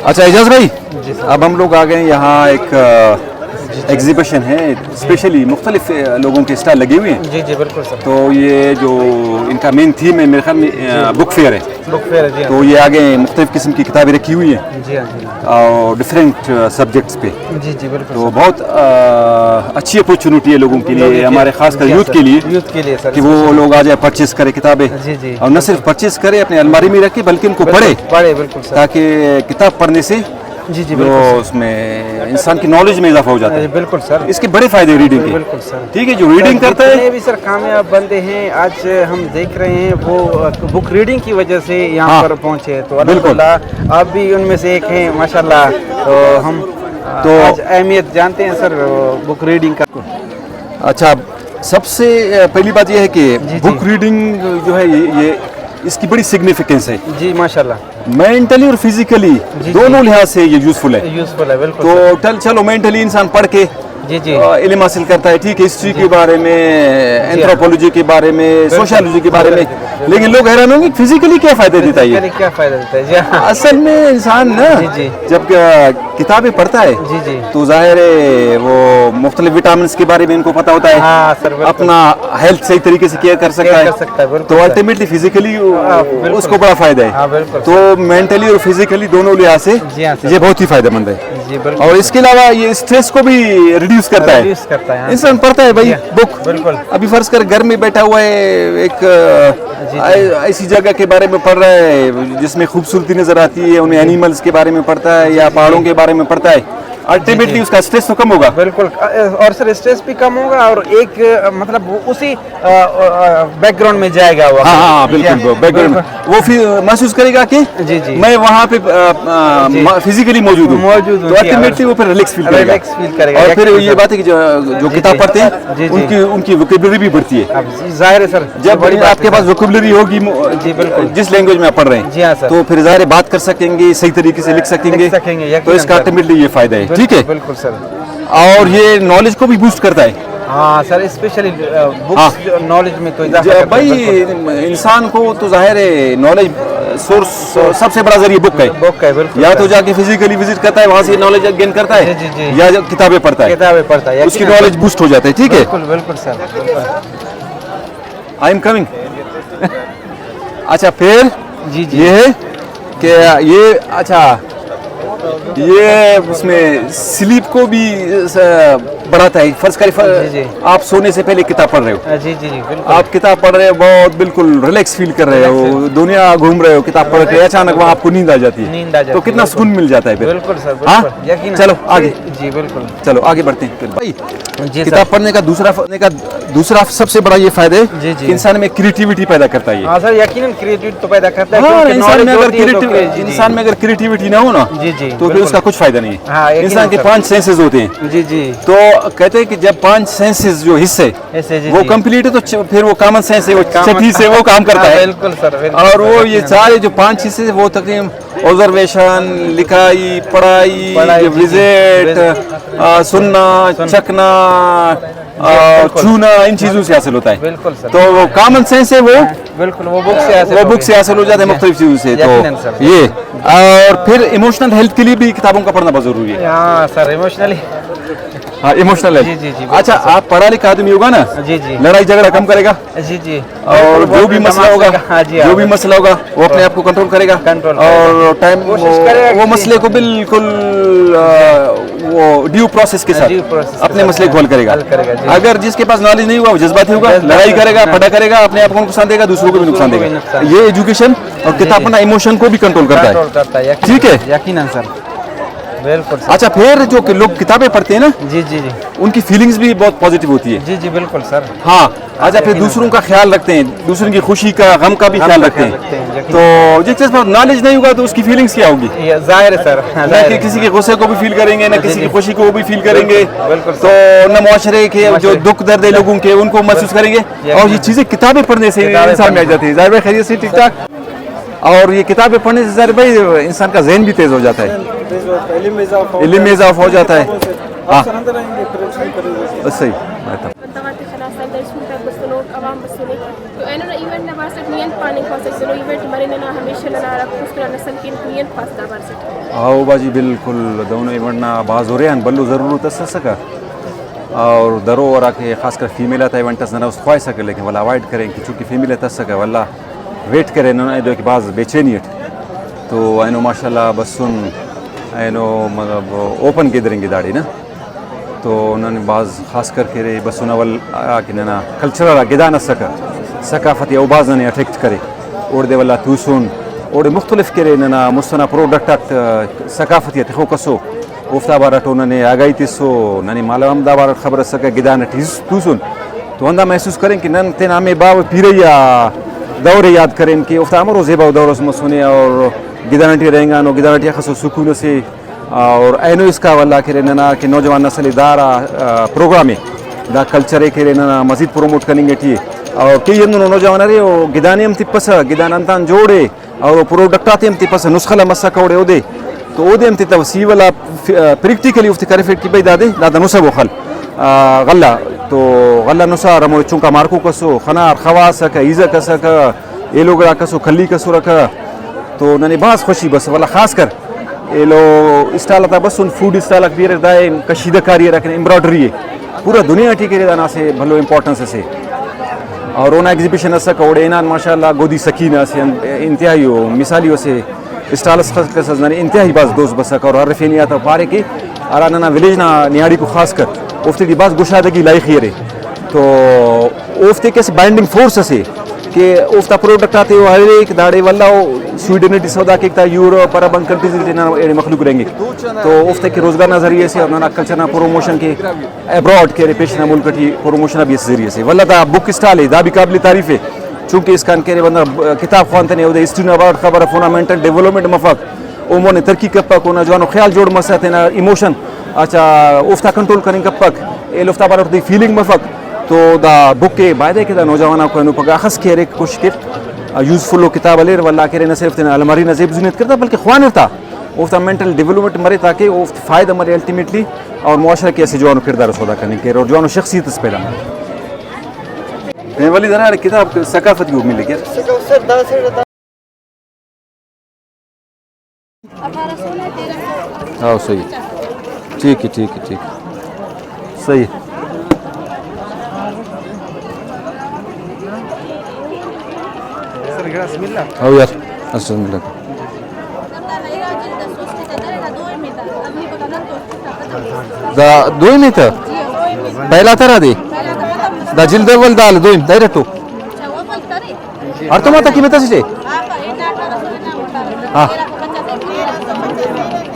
अच्छा एजाज भाई, अब हम लोग आ गए यहाँ एक एग्जीबिशन है, स्पेशली मुख्तलिफ लोगों के स्टाइल लगे हुए हैं। जी जी बिल्कुल सर। तो ये जो इनका मेन थीम है मेरे ख्याल में बुक फेयर है। बुक फेयर है जी। तो ये आगे मुख्तलिफ किस्म की किताबें रखी हुई हैं जी हाँ जी और डिफरेंट सब्जेक्ट्स पे। जी जी बिल्कुल। तो बहुत अच्छी अपॉर्चुनिटी है लोगों के लिए, हमारे खासकर यूथ के लिए सर, कि वो लोग आ जाए परचेस करें किताबें। जी जी। और न सिर्फ परचेस करें अपने अलमारी में रखें बल्कि उनको पढ़े बिल्कुल सर। ताकि किताब पढ़ने से जी जी जो उसमें इंसान की नॉलेज में इजाफा हो जाता है। बिल्कुल सर। इसके बड़े फायदे रीडिंग के। बिल्कुल सर। ठीक है, जो रीडिंग करता है भी सर कामयाब बंदे हैं आज हम देख रहे हैं वो बुक रीडिंग की वजह से यहाँ पर पहुँचे। तो अल्हम्दुलिल्लाह आप भी उनमें से एक हैं माशाल्लाह। तो हम तो आज अहमियत जानते हैं सर बुक रीडिंग का। अच्छा, सबसे पहली बात यह है कि बुक रीडिंग जो है ये इसकी बड़ी सिग्निफिकेंस है जी माशाल्लाह। मेंटली और फिजिकली दोनों लिहाज से ये यूजफुल है। बिल्कुल। तो चलो मेंटली इंसान पढ़ के जी जी इल्म हासिल करता है, ठीक है, हिस्ट्री के बारे में, एंथ्रोपोलॉजी के बारे में, सोशियोलॉजी के बारे में, लेकिन लोग हैरान होंगे फिजिकली क्या फायदा देता है ये। क्या फायदा देता है जी। असल में इंसान ना जब किताबें पढ़ता है जी जी तो जाहिर है वो मुख्तलिफ विटामिन के बारे में इनको पता होता है। हाँ सर, अपना हेल्थ सही तरीके से केयर कर सकता है। तो अल्टीमेटली फिजिकली उसको बड़ा फायदा है। तो मेंटली और फिजिकली दोनों लिहाज से ये बहुत ही फायदेमंद है। और इसके अलावा ये स्ट्रेस को भी रिड्यूस करता है। इंसान पढ़ता है भाई बुक। बिल्कुल। अभी फर्ज कर घर में बैठा हुआ है, एक ऐसी जगह के बारे में पढ़ रहा है जिसमें खूबसूरती नजर आती है, उन्हें एनिमल्स के बारे में पढ़ता है या पहाड़ों के बारे में पढ़ता है, अल्टीमेटली उसका स्ट्रेस तो कम होगा। बिल्कुल। और सर स्ट्रेस भी कम होगा और एक मतलब उसी बैकग्राउंड में जाएगा वो। हाँ बिल्कुल, बैकग्राउंड वो फिर महसूस करेगा कि जी जी मैं वहाँ पे फिजिकली मौजूद हूँ। तो अल्टीमेटली वो फिर रिलैक्स फील करेगा। और फिर ये बात है कि जो किताब पढ़ते हैं उनकी वोकैबुलरी भी बढ़ती है। जाहिर है सर, जब आपके पास वोकैबुलरी होगी जिस लैंग्वेज में आप पढ़ रहे हैं तो फिर जाहिर बात कर सकेंगे, सही तरीके से लिख सकेंगे। तो इसका अल्टीमेटली ये फायदा है। ठीक है, बिल्कुल सर। और ये नॉलेज को भी बूस्ट करता है। हाँ सर, स्पेशली बुक्स नॉलेज में तो भाई इंसान को तो जाहिर है नॉलेज सोर्स सबसे बड़ा जरिए बुक है। या तो जाके फिजिकली विजिट करता है, वहाँ से नॉलेज गेन करता है, या किताबें पढ़ता है, उसकी नॉलेज बूस्ट हो जाता है। ठीक है, बिल्कुल सर। I am coming. अच्छा, फिर ये है कि ये अच्छा ये उसमें स्लीप को भी बढ़ाता है। फर्ज करिए आप सोने से पहले किताब पढ़ रहे हो। जी जी बिल्कुल। आप किताब पढ़ रहे हो, बहुत बिल्कुल रिलैक्स फील कर रहे हो, दुनिया घूम रहे हो, किताब पढ़ के अचानक वहाँ आपको नींद आ जाती है। तो कितना सुकून मिल जाता है फिर। बिल्कुल सर। हाँ, चलो आगे। जी बिल्कुल, चलो आगे बढ़ते हैं। भाई किताब पढ़ने का दूसरा सबसे बड़ा ये फायदा है कि इंसान में क्रिएटिविटी पैदा करता है। हाँ सर, यकीनन क्रिएटिविटी तो पैदा करता है। इंसान में अगर क्रिएटिविटी ना हो ना तो फिर उसका कुछ फायदा नहीं है। इंसान के 5 सेंसेस होते हैं। जी जी। तो कहते हैं कि जब 5 सेंसेस जो हिस्से वो कंप्लीट है तो फिर वो कॉमन सेंस है, वो छठी से वो काम करता है। बिल्कुल सर। और वो ये सारे जो 5 हिस्से वो तकरीबन ऑब्जर्वेशन, लिखाई, पढ़ाई, विजिट, सुनना, चखना, छूना, इन चीजों से हासिल होता है। बिल्कुल सर। तो वो कॉमन सेंस है वो बिल्कुल वो बुक से हासिल हो जाता है मुख्तलिफ चीजों से। तो ये और फिर इमोशनल हेल्थ के लिए भी किताबों का पढ़ना बहुत जरूरी है। हाँ सर, इमोशनली। हाँ, इमोशनल है। जी जी। अच्छा, आप पढ़ा लिखा आदमी होगा ना, जी जी, लड़ाई झगड़ा कम करेगा। जी जी। और जो भी मसला होगा वो अपने आप को कंट्रोल करेगा। और टाइम वो मसले को बिल्कुल वो ड्यू प्रोसेस के साथ अपने मसले को हल करेगा। अगर जिसके पास नॉलेज नहीं हुआ वो जज्बाती होगा, लड़ाई करेगा, फटा करेगा, अपने आप को नुकसान देगा, दूसरों को भी नुकसान देगा। ये एजुकेशन और किताब पढ़ना इमोशन को भी कंट्रोल करता है। ठीक है, यकीनन सर, बिल्कुल। अच्छा, फिर जो लोग किताबें पढ़ते हैं ना, जी जी जी, उनकी फीलिंग्स भी बहुत पॉजिटिव होती है। जी जी बिल्कुल सर। हाँ, अच्छा, फिर दूसरों का ख्याल रखते हैं, दूसरों की खुशी का, गम का भी ख्याल रखते हैं। तो जिस पर नॉलेज नहीं होगा तो उसकी फीलिंग्स क्या होगी? जाहिर है सर, न किसी के गुस्से को भी फील करेंगे, न किसी की खुशी को भी फील करेंगे। तो न मुआशरे के जो दुख दर्द है लोगों के उनको महसूस करेंगे। और ये चीजें किताबें पढ़ने से इंसान में आ जाती है। जाहिर खैरियत से, ठीक ठाक। और ये किताबें पढ़ने से जाहिर भाई इंसान का ज़हन भी तेज हो जाता है, इल्म में इजाफा हो जाता है। हाँ सही ین پانی خاص سنو ایونٹ مرین نا ہمیشہ نا رکھ اس طرح نسل کین کوین پاستا برسٹ آو باجی بالکل دونوں ایونٹ نا باز ہو رہے ہیں بلو ضرورت ہے سکا اور درو اور کے خاص کر فیمیل ہے ایونٹ نہ اس خواہش سکے لیکن والا اوائڈ کریں کہ چونکہ فیمیل ہے سکا والا ویٹ کریں نا دو کہ بعض بے چینی تو اینو ماشاء اللہ بس سن اینو مطلب اوپن گیدرنگ کی داڑھی نا تو انہوں نے بعض خاص کر کے رہے بس انول کہ نا کلچرل گدا نہ سکا ثقافتی او بعض نے اٹیکٹ کرے اور دے والا توسون اور مختلف کرے نا مستنا پروڈکٹ ثقافتی تخو کسو افتا بارٹ انہوں نے آگاہی تیسو نانی مالا امدا بارٹ خبر سکا گدا نہ توسون تو اندہ محسوس کریں کہ نن تین ہمیں باو پیریا دور یاد کریں کہ افتا امر زیبا دور اس مسونے اور گدانٹی رہیں گا نو گدانٹی خاصو سکون سے اور اینو اس کا واللہ کرے نا کہ نوجوان نسل دارا پروگرام دا کلچر کرے نا مزید پروموٹ کریں گے ٹھیک اور کئی انہوں نوجوان رہے وہ گدانی ہم تپس گدان انتان جوڑے اور پروڈکٹات ہم تپس نسخہ مسا کوڑے او دے تو او دے ہم تتا سی والا پریکٹیکلی افتی کریفیٹ کی بھائی دادے دادا نسا وہ خل غلہ تو غلہ نسا رمو چونکا مارکو کسو خنار خواس کا ایزا کسا کا ایلو گرا کسو کھلی کسو رکھا تو ننی باز خوشی بس والا خاص کر ایلو اسٹال تھا بس ان فوڈ اسٹال اکبیر دائے کشیدہ کاری رکھنے امبراڈری ہے پورا دنیا ٹھیک ہے دانا سے بھلو امپورٹنس سے اور اونا ایگزیبیشن اسا کوڑے انان ماشاءاللہ گودی سکینہ سے انتہائی ہو مثالیوں سے اسٹالس خاص انتہائی باز دوست بسا اور عرفینی آتا پارے کی آرانا ولیج نا نیاڑی کو خاص کر افتی دی باز گشادگی لائق ہی رہے تو افتی کیسے بائنڈنگ فورس سے کہ افتا پروڈکٹ آتے ہو ہر ایک داڑے والا سویڈن سودا کے یورپ عرب کنٹریز مخلوق رہیں گے تو افتے کے روزگار نہ ذریعے سے اور کلچر نہ پروموشن کے ابراڈ کے پیشنا ملک کی پروموشن بھی اس ذریعے سے واللہ دا بک اسٹال ہے دا بھی قابل تعریف ہے چونکہ اس کان کے بندہ کتاب خوانتے ہیں ہسٹری اباؤٹ خبر فنڈامنٹل ڈیولپمنٹ مفق عموماً نے ترقی کب پک ہونا جوانو خیال جوڑ مسات نا ایموشن اچھا افتا کنٹرول کریں کب پک اے لفتا بارٹ دی فیلنگ مفق تو دا بک کے بائدے کے دا نوجوانوں کو پگا خس کے ایک کوشش کر یوزفل کتاب لیر واللہ کرے نہ صرف الماری نزیب زنیت کرتا بلکہ خوان ہوتا افتا مینٹل ڈیولپمنٹ مرے تاکہ افت فائدہ مرے الٹیمیٹلی اور معاشرہ کے ایسے جوانو کردار سودا کرنے کے اور جوانو شخصیت اس پہلا ولی ذرا کتاب ثقافت کی ملے گی ہاں صحیح ٹھیک ہے ٹھیک ہے ٹھیک ہے صحیح او یار بسم اللہ دا دوئی میں تھا پہلا ترا دی دا جلد اول دال دوئی دائرٹو اور تو ماتا کی میں تسی ہاں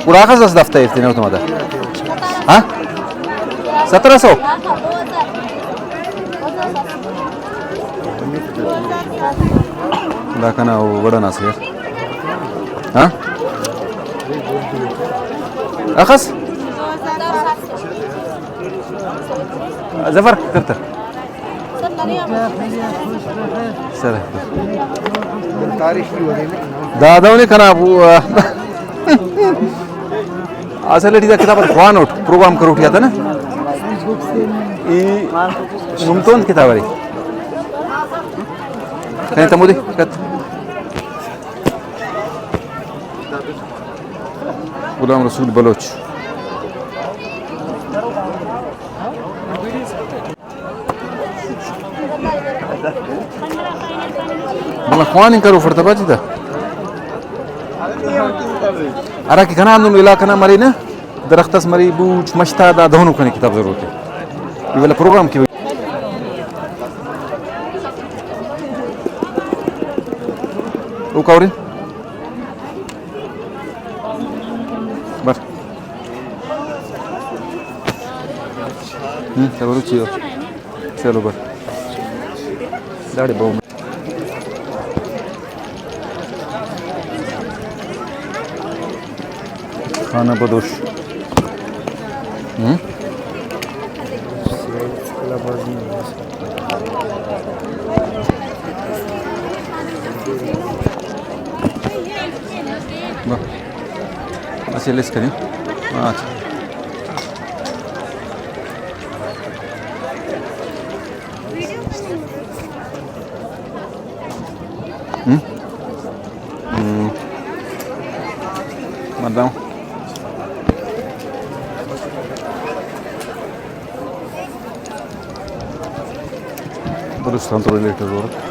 پورا آخذ دس دفتہ افتی نو تو ماتا ہاں 1700 دا کنا وڑا ناس یار ہاں اخذ ظفر کرتا سر دا داونے کنا اصل لٹی دا کتاب خوان اٹھ پروگرام کر اٹھیا تھا نا ای ممتون کتاب ہے کہیں تمو دے کت غلام رسول بلوچ مالا خوانی کرو فرتا باجی دا ارا کی کنا اندون علاقہ نا مری نا درختس مری بوچ مشتا دا دونوں کنے کتاب ضرورت ہے یہ والا پروگرام کی او کاورین بر چلو چیو چلو بر داڑی بہو خانہ بدوش اچھا لسٹ کریں اچھا کرتا ہوں. بلوچستان تو ریلیٹڈ ہو رہا.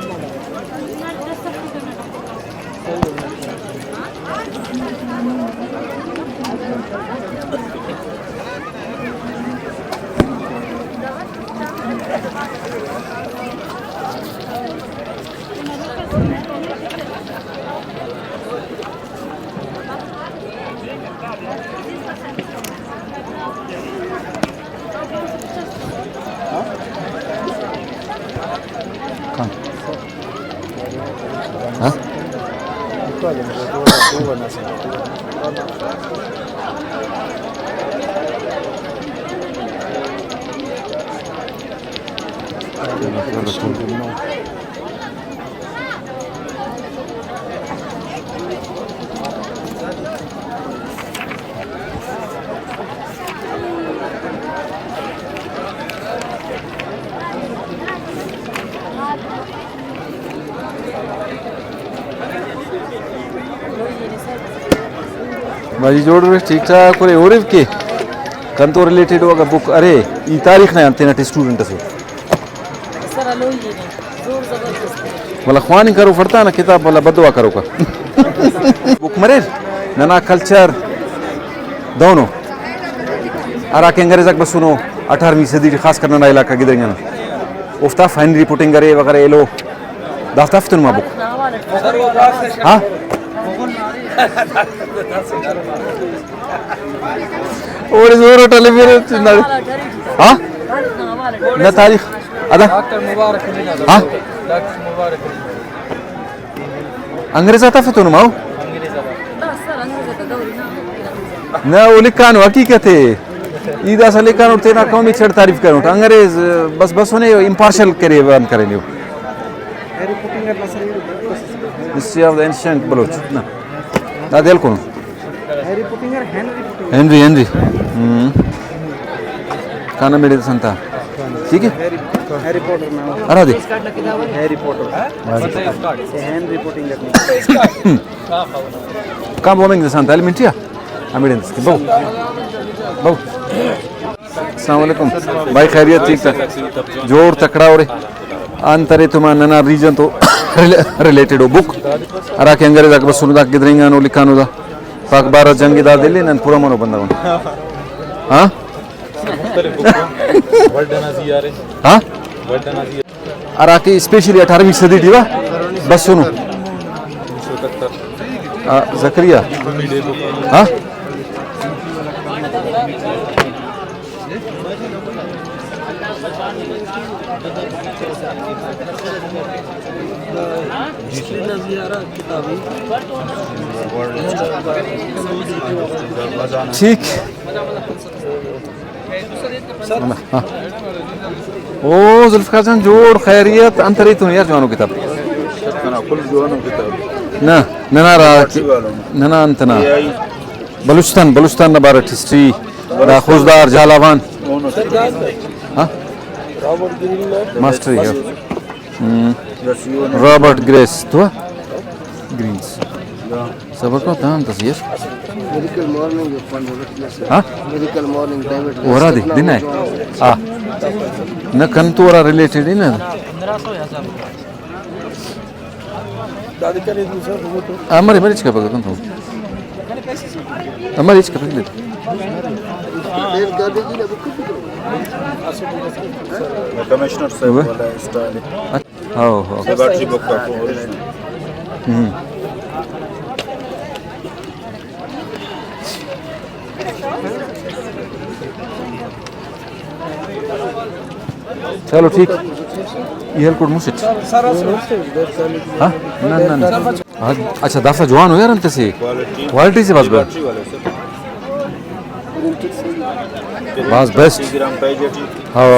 ہاں باجی جوڑ رہے ٹھیک ٹھاک اور اور کے کنتو ریلیٹڈ ہوگا بک. ارے یہ تاریخ نہیں آنتے نا اسٹوڈنٹ سے والا خوانی کرو پڑتا نا کتاب والا بدوا کرو کا بک مرے ننا کلچر دونوں ارا کے انگریز بس سنو 18ویں صدی خاص کر ننا علاقہ گدریں نا افتا فائن رپورٹنگ کرے وغیرہ یہ لو دافتہ نما بک ہاں اور زور اٹھلے میرے ہاں نہ تاریخ ادا ہاں انگریز آتا فتو نماؤ نہ وہ لکھانو حقیقت ہے ایدہ سا لکھانو تینا قومی چھڑ تعریف کرنو انگریز بس بس ہونے امپارشل کرے بیان کریں لیو History of the ancient Baloch. No. That is Henry. Henry. Kana made Santa. ठीक है? Harry Potter में. अरे दे. Harry Potter. Henry Potter. Come warming the Santa element here. I'm in this. Bow. Bow. Assalamualaikum. भाई खैरियत ठीक था. जोर तकड़ा और अंतरे तुम्हारा नना रीजन तो ریلیٹڈ ہو بک ارا کے انگریز اک بس سندا گدرینگا نو لکھانو دا پاک بارہ جنگی دا دلی نن پورا منو بندہ ہاں ہاں ارا کے اسپیشلی 18ویں صدی دیوا بس سنو زکریا ہاں ٹھیک او ذوالفقار جان جوڑ خیریت انتری تو یار جوانو کتاب نہ نہ نہ انتنا بلوچستان نبارت ہسٹری دا خوزدار جھالاوان ہاں ماسٹری ہے رابرٹ گریس تو گرینز سبق کو تام تصویر میریکل مارننگ فنڈ ہاں میریکل مارننگ ڈیوڈ ورا دی دین ہے ہاں نہ کنتورا ریلیٹڈ ہے نا 1500 دادی کرے دوسرا ہمارے مریض کا بگا تو ہمارے اس کا پہلے کمشنر صاحب والا اسٹائل ہاں ہاں بیٹری بک کا چلو ٹھیک یہ کوڈ مسٹ ہاں نہ نہ اچھا دافع جوان ہو یار انت سے کوالٹی سے بس بس بیسٹ ہاں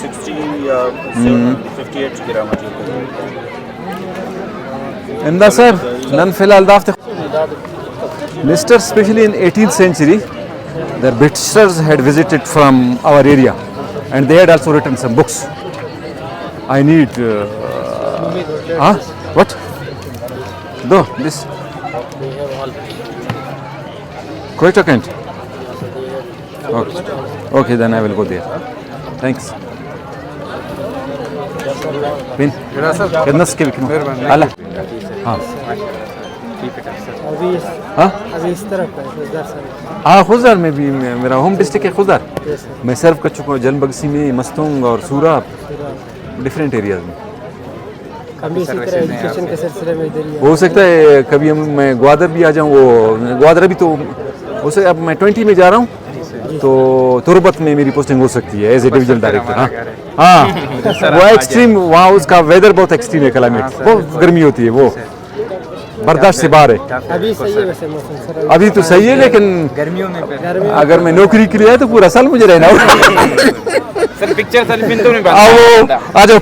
16 یا 58 گرام اندا صاحب نن فی الحال دافع Mr. especially in 18th century the Britishers had visited from our area and they had also written some books. I need what? No, this Quetta Kent. Okay. Okay, then I will go there. Thanks. Bin. Kiतना skill कितना? आला. हाँ. अभी इस तरफ है Khuzdar sir. हाँ खुजदार में भी मेरा होम डिस्ट्रिक्ट है खुजदार। मैं सर्व कर चुका हूँ जनबगसी में, मस्तूंग और सूरा, डिफरेंट एरियाज में। कभी इसी तरह एजुकेशन के सिलसिले में इधर ही हो सकता है कभी मैं ग्वादर भी आ जाऊँ। वो ग्वादर अभी तो उसे अब मैं 20 में जा रहा हूँ, तो तुरबत में मेरी पोस्टिंग हो सकती है एज ए डिविजनल डायरेक्टर। हाँ हाँ वो एक्सट्रीम, वहाँ उसका वेदर बहुत एक्सट्रीम है, क्लाइमेट बहुत गर्मी होती है, वो बर्दाश्त से बाहर है। अभी सही है वैसे मौसम सर। अभी तो सही है, लेकिन गर्मियों में अगर मैं नौकरी के लिए आया तो पूरा साल मुझे रहना होगा। सर पिक्चर सर बिंदु में आओ आ जाओ,